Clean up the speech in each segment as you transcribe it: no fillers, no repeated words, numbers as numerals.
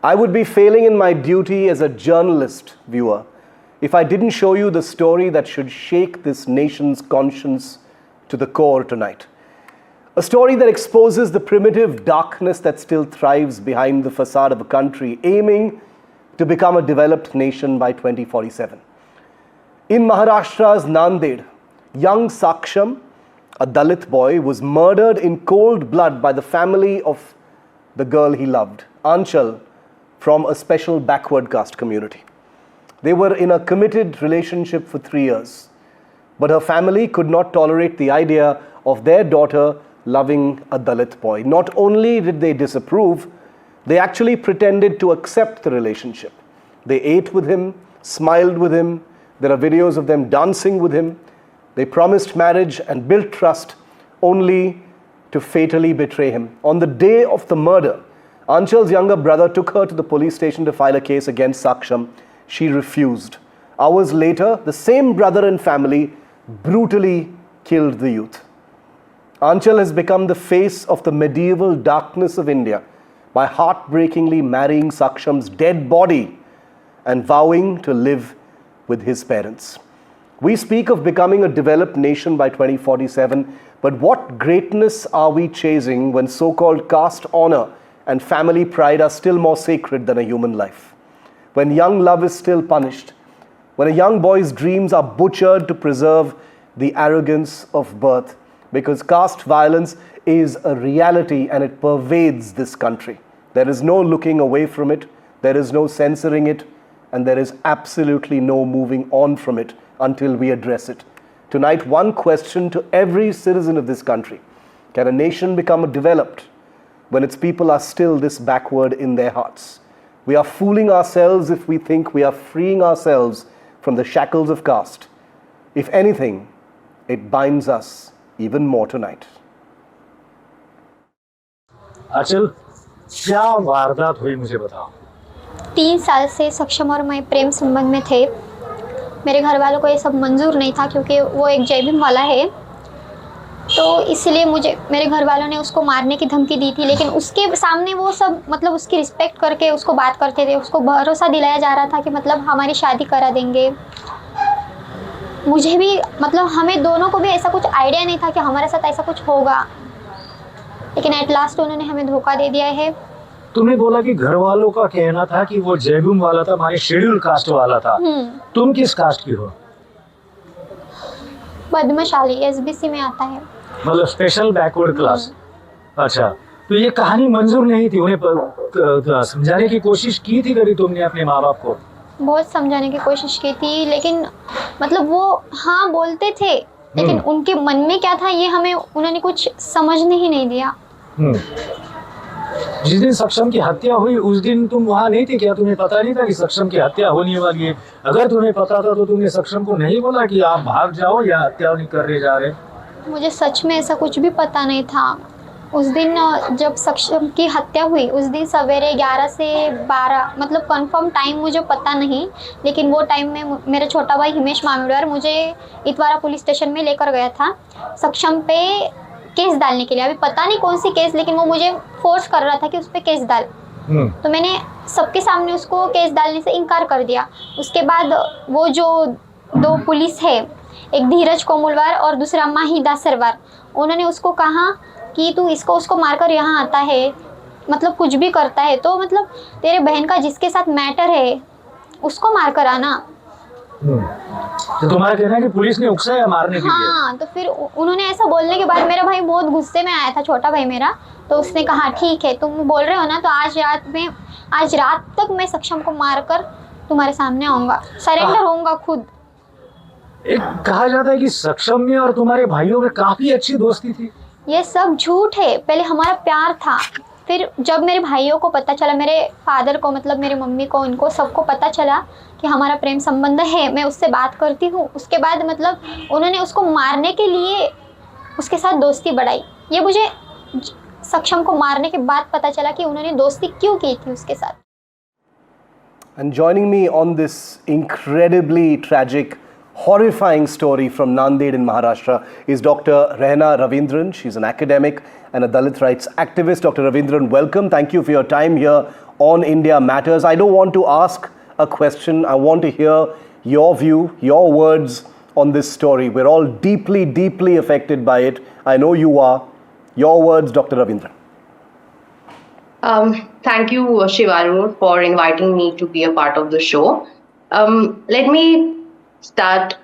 I would be failing in my duty as a journalist, viewer, if I didn't show you the story that should shake this nation's conscience to the core tonight. A story that exposes the primitive darkness that still thrives behind the facade of a country aiming to become a developed nation by 2047. In Maharashtra's Nanded, young Saksham, a Dalit boy, was murdered in cold blood by the family of the girl he loved, Anchal, from a special backward caste community. They were in a committed relationship for 3 years, but her family could not tolerate the idea of their daughter loving a Dalit boy. Not only did they disapprove, they actually pretended to accept the relationship. They ate with him, smiled with him. There are videos of them dancing with him. They promised marriage and built trust only to fatally betray him. On the day of the murder, Anchal's younger brother took her to the police station to file a case against Saksham. She refused. Hours later, the same brother and family brutally killed the youth. Anchal has become the face of the medieval darkness of India by heartbreakingly marrying Saksham's dead body and vowing to live with his parents. We speak of becoming a developed nation by 2047, but what greatness are we chasing when so-called caste honor and family pride are still more sacred than a human life? When young love is still punished, when a young boy's dreams are butchered to preserve the arrogance of birth, because caste violence is a reality and it pervades this country. There is no looking away from it, there is no censoring it, and there is absolutely no moving on from it until we address it. Tonight, one question to every citizen of this country: can a nation become developed when its people are still this backward in their hearts? We are fooling ourselves if we think we are freeing ourselves from the shackles of caste. If anything, it binds us even more tonight. अचल, क्या वारदात हुई मुझे बताओ। 3 साल से सक्षम और मैं प्रेम संबंध में थे। मेरे घर वालों को ये सब मंजूर नहीं था क्योंकि वो एक जय भीम वाला है, तो इसलिए मुझे मेरे घर वालों ने उसको मारने की धमकी दी थी। लेकिन उसके सामने वो सब मतलब उसकी रिस्पेक्ट करके उसको बात करते थे, उसको भरोसा दिलाया जा रहा था कि मतलब हमारी शादी करा देंगे। मुझे भी मतलब हमें दोनों को भी ऐसा कुछ आइडिया नहीं था कि हमारे साथ ऐसा कुछ होगा, लेकिन एट लास्ट उन्होंने हमें धोखा दे दिया है। तुमने बोला कि घर वालों का कहना था कि वो जय भीम वाला था, हमारे शेड्यूल कास्ट वाला था। तुम किस कास्ट की हो? पद्मशाली, एसबीसी में आता है, मतलब स्पेशल बैकवर्ड क्लास। अच्छा, तो ये कहानी मंजूर नहीं थी, उन्हें समझाने की कोशिश की थी कभी तुमने अपने माँ बाप को? बहुत समझाने की कोशिश की थी, लेकिन मतलब वो हाँ बोलते थे, लेकिन उनके मन में क्या था ये हमें उन्होंने कुछ समझने ही नहीं दिया। जिस दिन सक्षम की हत्या हुई उस दिन तुम वहाँ नहीं थे क्या? तुम्हें पता नहीं था कि सक्षम की हत्या होने वाली है? अगर तुम्हें पता था तो तुमने सक्षम को नहीं बोला कि आप भाग जाओ या हत्या नहीं करने जा रहे? मुझे सच में ऐसा कुछ भी पता नहीं था। उस दिन जब सक्षम की हत्या हुई उस दिन सवेरे 11 से 12, मतलब कंफर्म टाइम मुझे पता नहीं, लेकिन वो टाइम में मेरा छोटा भाई हिमेश मामिडवार मुझे इतवारा पुलिस स्टेशन में लेकर गया था सक्षम पे केस डालने के लिए। अभी पता नहीं कौन सी केस, लेकिन वो मुझे फोर्स कर रहा था कि उस पर केस डाल। तो मैंने सबके सामने उसको केस डालने से इनकार कर दिया। उसके बाद वो जो 2 पुलिस है, एक धीरज कोमुलवार और दूसरा माही दासरवार, उन्होंने उसको कहा कि तू इसको उसको मारकर यहाँ आता है, मतलब कुछ भी करता है तो मतलब तेरे बहन का जिसके साथ मैटर है उसको मार कर आना। तो तुम्हारा कहना है कि पुलिस ने उकसाया मारने के लिए? हाँ, तो फिर उन्होंने ऐसा बोलने के बाद मेरा भाई बहुत गुस्से में आया था, छोटा भाई मेरा। तो उसने कहा ठीक है तुम बोल रहे हो ना, तो आज रात तक मैं सक्षम को मारकर तुम्हारे सामने आऊंगा, सरेंडर होऊंगा खुद। एक कहा जाता है कि सक्षम में और तुम्हारे भाइयों में काफी अच्छी दोस्ती थी। ये सब झूठ है। पहले हमारा प्यार था, फिर जब मेरे भाइयों को पता चला, मेरे फादर को मतलब मेरी मम्मी को, इनको सबको पता चला कि हमारा प्रेम संबंध है, मैं उससे बात करती हूँ, उसके बाद मतलब उन्होंने उसको मारने के लिए उसके साथ दोस्ती बढ़ाई। ये मुझे सक्षम को मारने के बाद पता चला कि उन्होंने दोस्ती क्यों की थी उसके साथ। And joining me on this incredibly tragic, horrifying story from Nanded in Maharashtra is Dr. Rehna Raveendran. She's an academic and a Dalit rights activist. Dr. Raveendran, welcome. Thank you for your time here on India Matters. I don't want to ask a question. I want to hear your view, your words on this story. We're all deeply, deeply affected by it. I know you are. Your words, Dr. Raveendran. Thank you, Shiv Aroor, for inviting me to be a part of the show. Let me start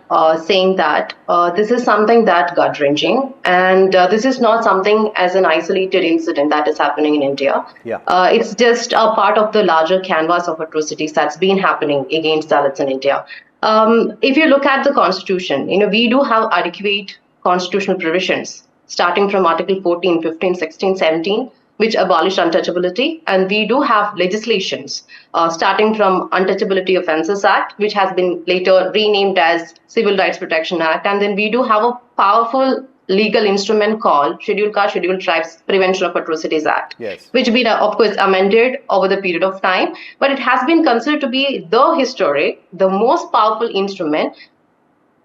saying that this is something that gut-wrenching, and this is not something as an isolated incident that is happening in India. Yeah. It's just a part of the larger canvas of atrocities that's been happening against Dalits in India. If you look at the Constitution, we do have adequate constitutional provisions, starting from Article 14, 15, 16, 17, which abolished untouchability. And we do have legislations, starting from Untouchability Offences Act, which has been later renamed as Civil Rights Protection Act. And then we do have a powerful legal instrument called Scheduled Caste, Scheduled Tribes Prevention of Atrocities Act, Yes. which been, of course, amended over the period of time. But it has been considered to be the most powerful instrument,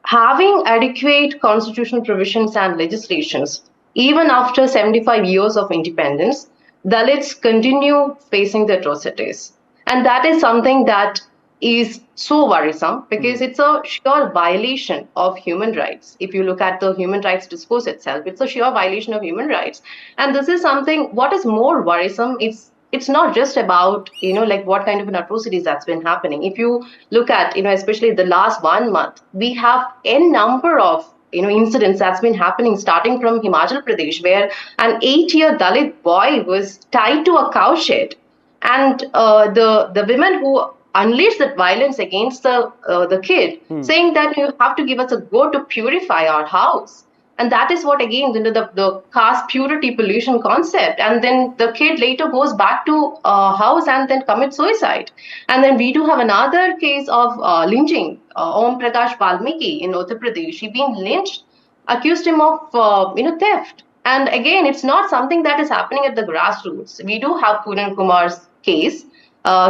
having adequate constitutional provisions and legislations. Even after 75 years of independence, Dalits continue facing the atrocities. And that is something that is so worrisome because it's a sheer violation of human rights. If you look at the human rights discourse itself, it's a sheer violation of human rights. And this is something, what is more worrisome, it's not just about, like what kind of an atrocities that's been happening. If you look at, especially the last 1 month, we have a number of incidents that's been happening, starting from Himachal Pradesh, where an 8-year Dalit boy was tied to a cowshed, and the women who unleashed that violence against the kid, saying that you have to give us a go to purify our house. And that is what, again, the caste purity pollution concept. And then the kid later goes back to house and then commits suicide. And then we do have another case of lynching, Om Prakash Valmiki in Uttar Pradesh. He been lynched, accused him of theft. And again, it's not something that is happening at the grassroots. We do have Puran Kumar's case.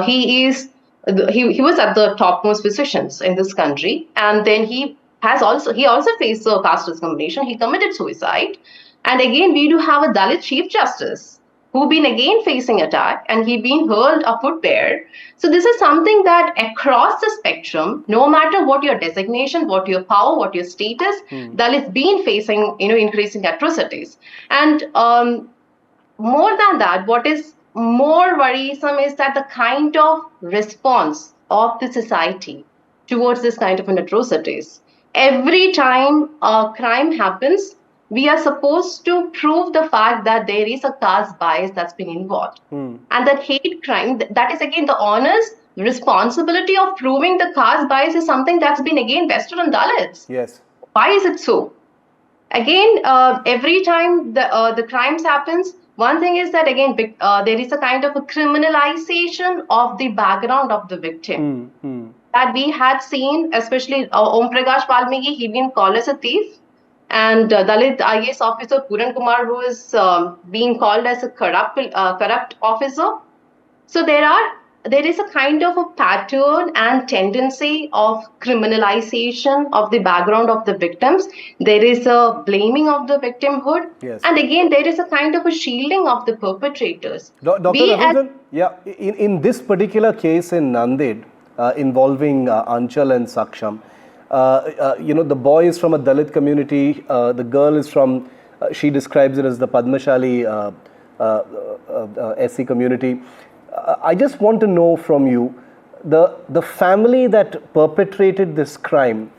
He was at the topmost positions in this country, and then he also faced a caste discrimination. He committed suicide. And again, we do have a Dalit Chief Justice who been again facing attack, and he been hurled a footwear. So this is something that across the spectrum, no matter what your designation, what your power, what your status, Dalits been facing, increasing atrocities. And more than that, what is more worrisome is that the kind of response of the society towards this kind of an atrocities. Every time a crime happens, we are supposed to prove the fact that there is a caste bias that's been involved. And that hate crime, that is again the onus, the responsibility of proving the caste bias is something that's been again vested on Dalits. Yes. Why is it so? Again, every time the crimes happens, one thing is that again, there is a kind of a criminalization of the background of the victim. That we had seen, especially Om Prakash Valmiki, he been called as a thief, and Dalit IAS officer Puran Kumar, who is being called as a corrupt officer. So there is a kind of a pattern and tendency of criminalization of the background of the victims. There is a blaming of the victimhood. Yes. And again, there is a kind of a shielding of the perpetrators. Dr. Raveendran, in this particular case in Nanded, involving Anchal and Saksham, the boy is from a Dalit community, the girl is from, she describes it as the Padmashali SC community. I just want to know from you, the family that perpetrated this crime,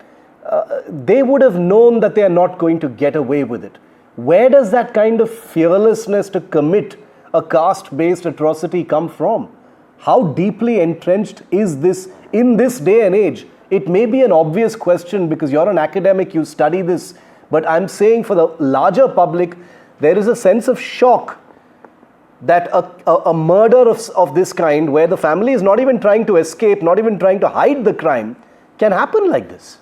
they would have known that they are not going to get away with it. Where does that kind of fearlessness to commit a caste-based atrocity come from? How deeply entrenched is this in this day and age? It may be an obvious question because you're an academic, you study this, but I'm saying for the larger public, there is a sense of shock that a murder of this kind, where the family is not even trying to escape, not even trying to hide the crime, can happen like this.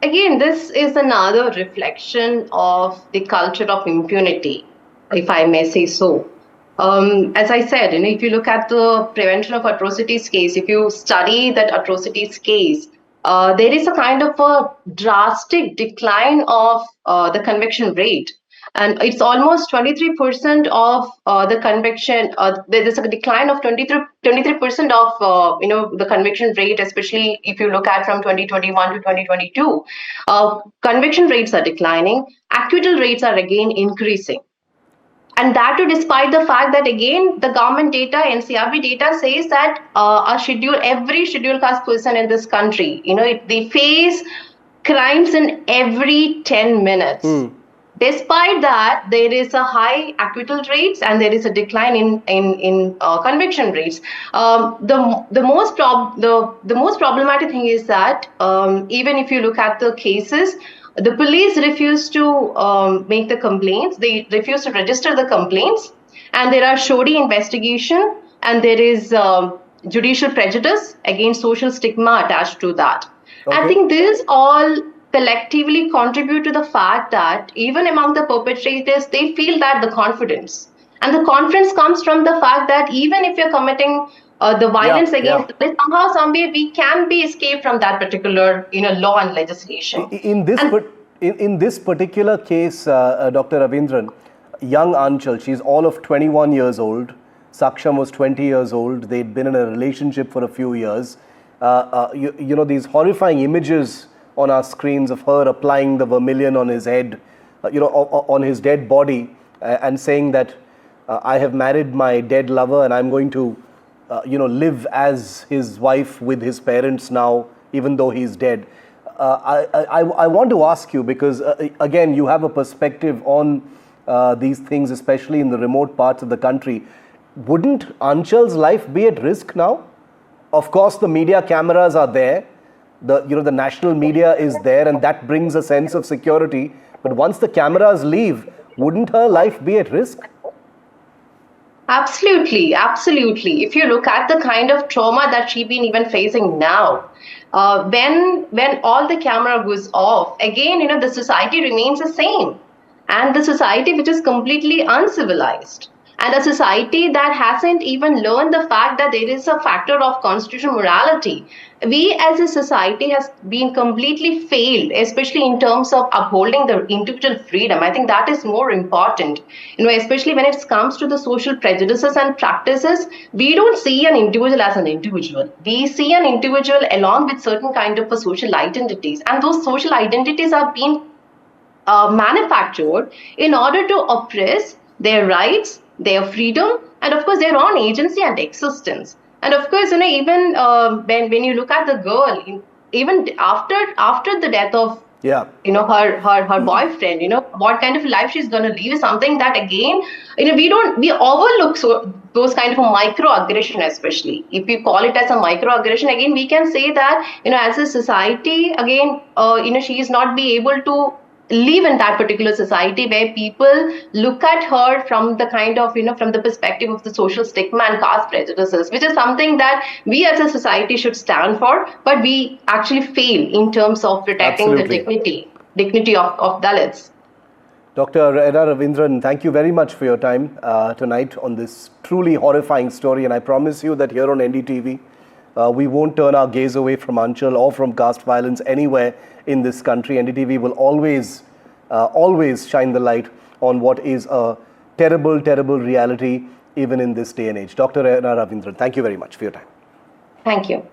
Again, this is another reflection of the culture of impunity, if I may say so. As I said, if you look at the prevention of atrocities case, if you study that atrocities case, there is a kind of a drastic decline of the conviction rate. and it's almost 23% of the conviction. There's a decline of 23% of the conviction rate, especially if you look at from 2021 to 2022. Conviction rates are declining. Acquittal rates are again increasing. And that too, despite the fact that again the government data, NCRB data says that every scheduled caste person in this country, they face crimes in every 10 minutes. Despite that, there is a high acquittal rates and there is a decline in conviction rates. The most problematic thing is that even if you look at the cases, the police refuse to make the complaints. They refuse to register the complaints, and there are shoddy investigation, and there is judicial prejudice against social stigma attached to that. Okay. I think this all collectively contribute to the fact that even among the perpetrators, they feel that the confidence. And the confidence comes from the fact that even if you're committing the violence against somehow, some way, we can be escaped from that particular law and legislation. In this particular case, Dr. Raveendran, young Anchal, she's all of 21 years old. Saksham was 20 years old. They'd been in a relationship for a few years. These horrifying images on our screens of her applying the vermilion on his head, on his dead body, and saying that I have married my dead lover and I'm going to live as his wife with his parents now, even though he's dead. I want to ask you, because again, you have a perspective on these things, especially in the remote parts of the country. Wouldn't Anchal's life be at risk now? Of course, the media cameras are there. The national media is there, and that brings a sense of security. But once the cameras leave, wouldn't her life be at risk? Absolutely, absolutely. If you look at the kind of trauma that she's been even facing now, when all the camera goes off, again, the society remains the same, and the society which is completely uncivilized, and a society that hasn't even learned the fact that there is a factor of constitutional morality. We as a society has been completely failed, especially in terms of upholding the individual freedom. I think that is more important, especially when it comes to the social prejudices and practices. We don't see an individual as an individual. We see an individual along with certain kind of social identities, and those social identities are being manufactured in order to oppress their rights, their freedom, and of course their own agency and existence. And of course, even when you look at the girl, even after the death of her boyfriend, what kind of life she's going to live is something that again, we overlook those kind of a microaggression, especially if we call it as a microaggression. Again, we can say that as a society, again, she is not be able to live in that particular society where people look at her from the kind of from the perspective of the social stigma and caste prejudices, which is something that we as a society should stand for, but we actually fail in terms of protecting the dignity of Dalits. Dr. Rehna Raveendran, thank you very much for your time tonight on this truly horrifying story, and I promise you that here on NDTV we won't turn our gaze away from Anchal or from caste violence anywhere in this country. NDTV will always shine the light on what is a terrible, terrible reality even in this day and age. Dr. Rehna Raveendran, thank you very much for your time. Thank you.